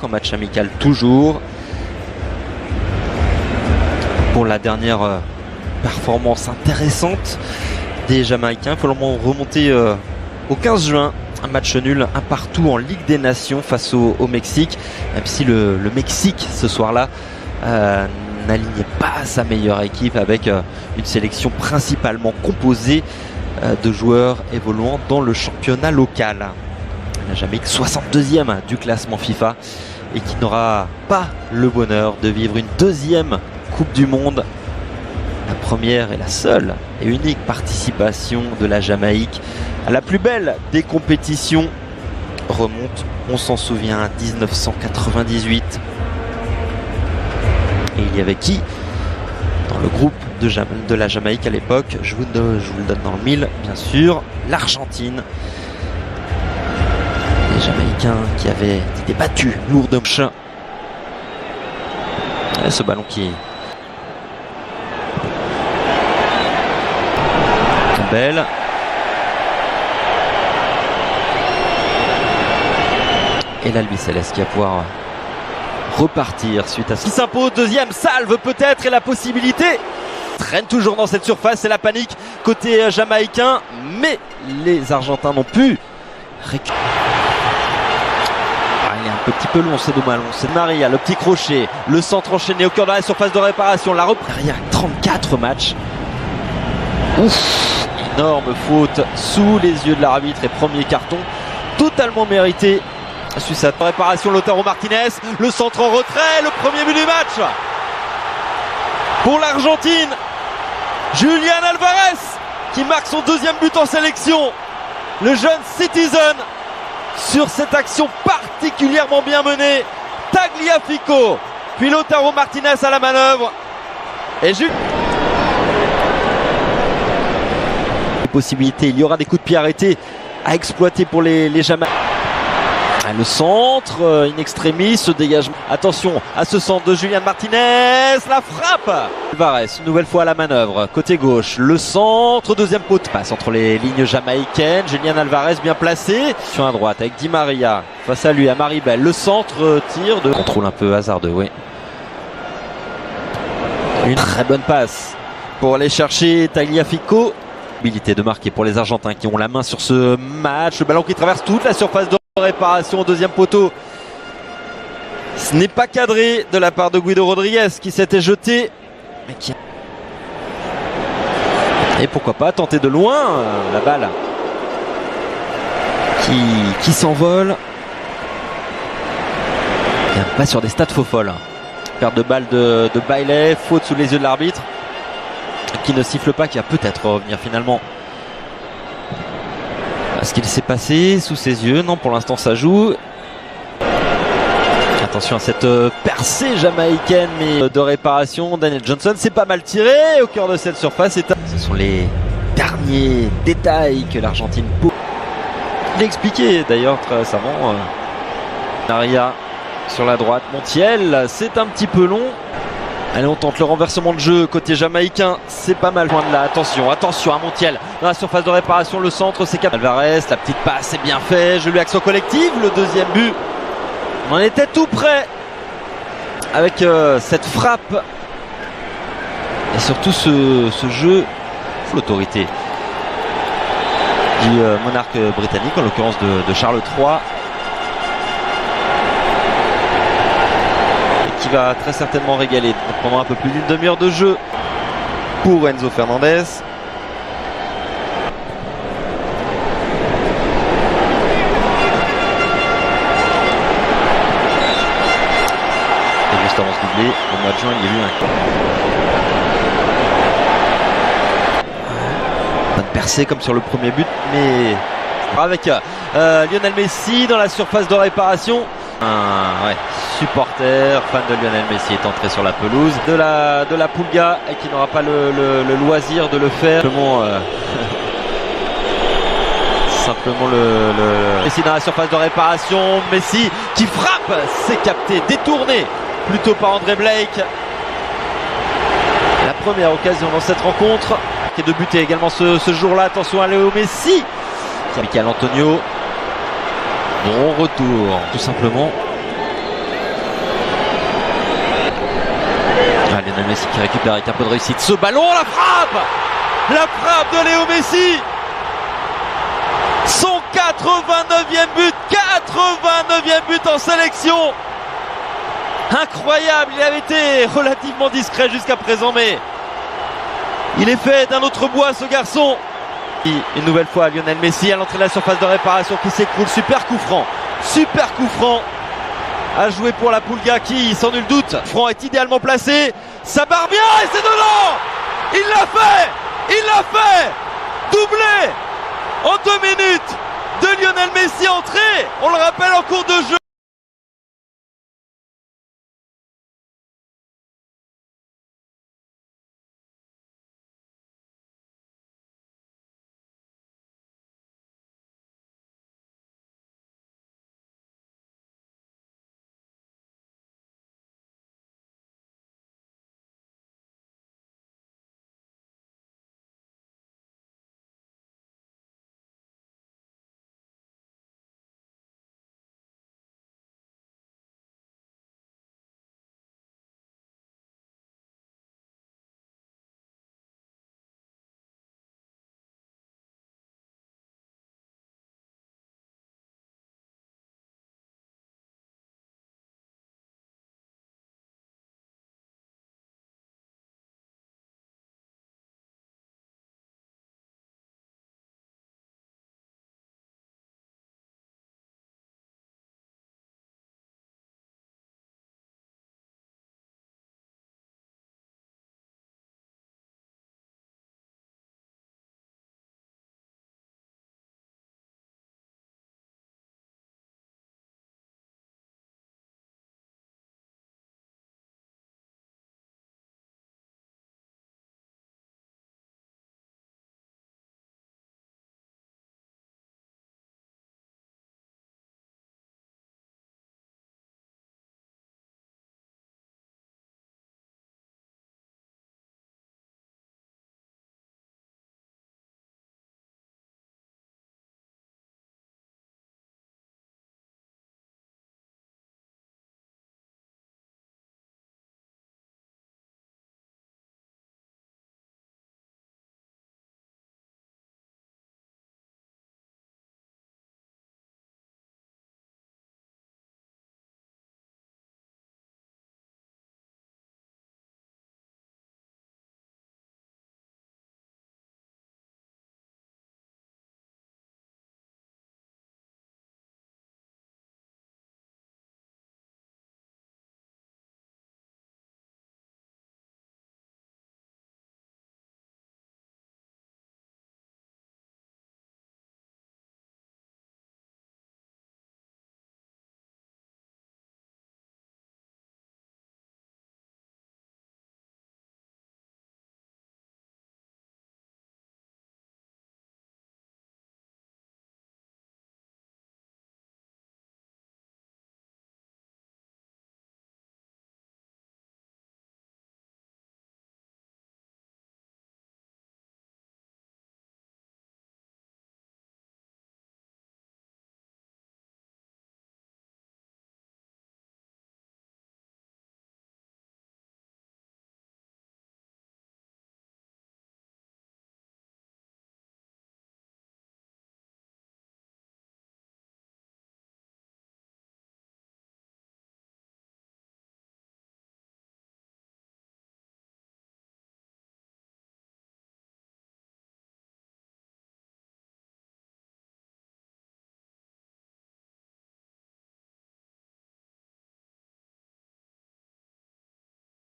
en match amical toujours. Pour la dernière performance intéressante des Jamaïcains, il faut remonter au 15 juin. Un match nul, un partout en Ligue des Nations face au Mexique, même si le Mexique ce soir-là n'alignait pas sa meilleure équipe avec une sélection principalement composée de joueurs évoluant dans le championnat local. La Jamaïque 62e du classement FIFA et qui n'aura pas le bonheur de vivre une deuxième Coupe du Monde. La première et la seule et unique participation de la Jamaïque à la plus belle des compétitions remonte, on s'en souvient, à 1998. Et il y avait qui dans le groupe de la Jamaïque à l'époque? Je vous le donne dans le mille, bien sûr. L'Argentine. Les Jamaïcains qui avaient été battus lourdement. Et ce ballon qui est belle. Et l'Albi Céleste qui va pouvoir repartir suite à ce qui s'impose. Deuxième salve peut-être et la possibilité traîne toujours dans cette surface. C'est la panique côté jamaïcain, mais les Argentins n'ont pu récupérer. Il est un petit peu long, c'est dommage. C'est Maria, le petit crochet, le centre enchaîné au cœur de la surface de réparation. La reprise. Il y a 34 matchs. Ouf, énorme faute sous les yeux de l'arbitre et premier carton totalement mérité. Suisse à réparation, Lautaro Martinez, le centre en retrait, le premier but du match pour l'Argentine. Julián Álvarez qui marque son deuxième but en sélection. Le jeune Citizen sur cette action particulièrement bien menée. Tagliafico, puis Lautaro Martinez à la manœuvre. Et possibilités, il y aura des coups de pied arrêtés à exploiter pour les Jamaïcains. Le centre, in extremis, ce dégagement. Attention à ce centre de Julián Martinez, la frappe. Álvarez, une nouvelle fois à la manœuvre, côté gauche, le centre, deuxième poteau. Passe entre les lignes jamaïcaines, Julián Álvarez bien placé. Sur la droite avec Di Maria, face à lui, à Maribel, le centre, tir de... Contrôle un peu hasardeux, oui. Une très bonne passe pour aller chercher Tagliafico. Habilité de marquer pour les Argentins qui ont la main sur ce match. Le ballon qui traverse toute la surface de réparation au deuxième poteau. Ce n'est pas cadré de la part de Guido Rodriguez qui s'était jeté. Mais qui... Et pourquoi pas tenter de loin la balle qui s'envole. Pas sur des stats faux folles. Perte de balle de Bailey, faute sous les yeux de l'arbitre qui ne siffle pas, qui va peut-être revenir finalement. Ce qu'il s'est passé sous ses yeux, non, pour l'instant ça joue. Attention à cette percée jamaïcaine mais de réparation. Daniel Johnson, c'est pas mal tiré au cœur de cette surface. Ce sont les derniers détails que l'Argentine peut. Il l'a expliqué d'ailleurs très récemment. Maria sur la droite, Montiel, c'est un petit peu long. Allez, on tente le renversement de jeu côté jamaïcain, c'est pas mal loin de là. Attention à Montiel dans la surface de réparation, le centre c'est Álvarez, la petite passe c'est bien fait, je lui action collective, le deuxième but. On en était tout près avec cette frappe et surtout ce jeu, l'autorité du monarque britannique, en l'occurrence de Charles III. Qui va très certainement régaler pendant un peu plus d'une demi-heure de jeu pour Enzo Fernandez. Et juste avant ce doublé, au mois de juin, il y a eu un coup. Pas de percée comme sur le premier but, mais avec Lionel Messi dans la surface de réparation. Ouais, supporter, fan de Lionel Messi est entré sur la pelouse de la Pulga et qui n'aura pas le loisir de le faire. Simplement Messi dans la surface de réparation. Messi qui frappe, c'est capté, détourné plutôt par André Blake. La première occasion dans cette rencontre qui est de buter également ce jour-là. Attention à Léo Messi. Michael Antonio. Bon retour, tout simplement. Messi qui récupère avec un peu de réussite ce ballon, la frappe de Léo Messi, son 89e but, 89e but en sélection. Incroyable, il avait été relativement discret jusqu'à présent, mais il est fait d'un autre bois ce garçon. Une nouvelle fois Lionel Messi à l'entrée de la surface de réparation qui s'écroule, super coup franc à jouer pour la Pulga qui, sans nul doute, Franc est idéalement placé, ça barre bien et c'est dedans. Il l'a fait, doublé en 2 minutes de Lionel Messi, entré, on le rappelle, en cours de jeu.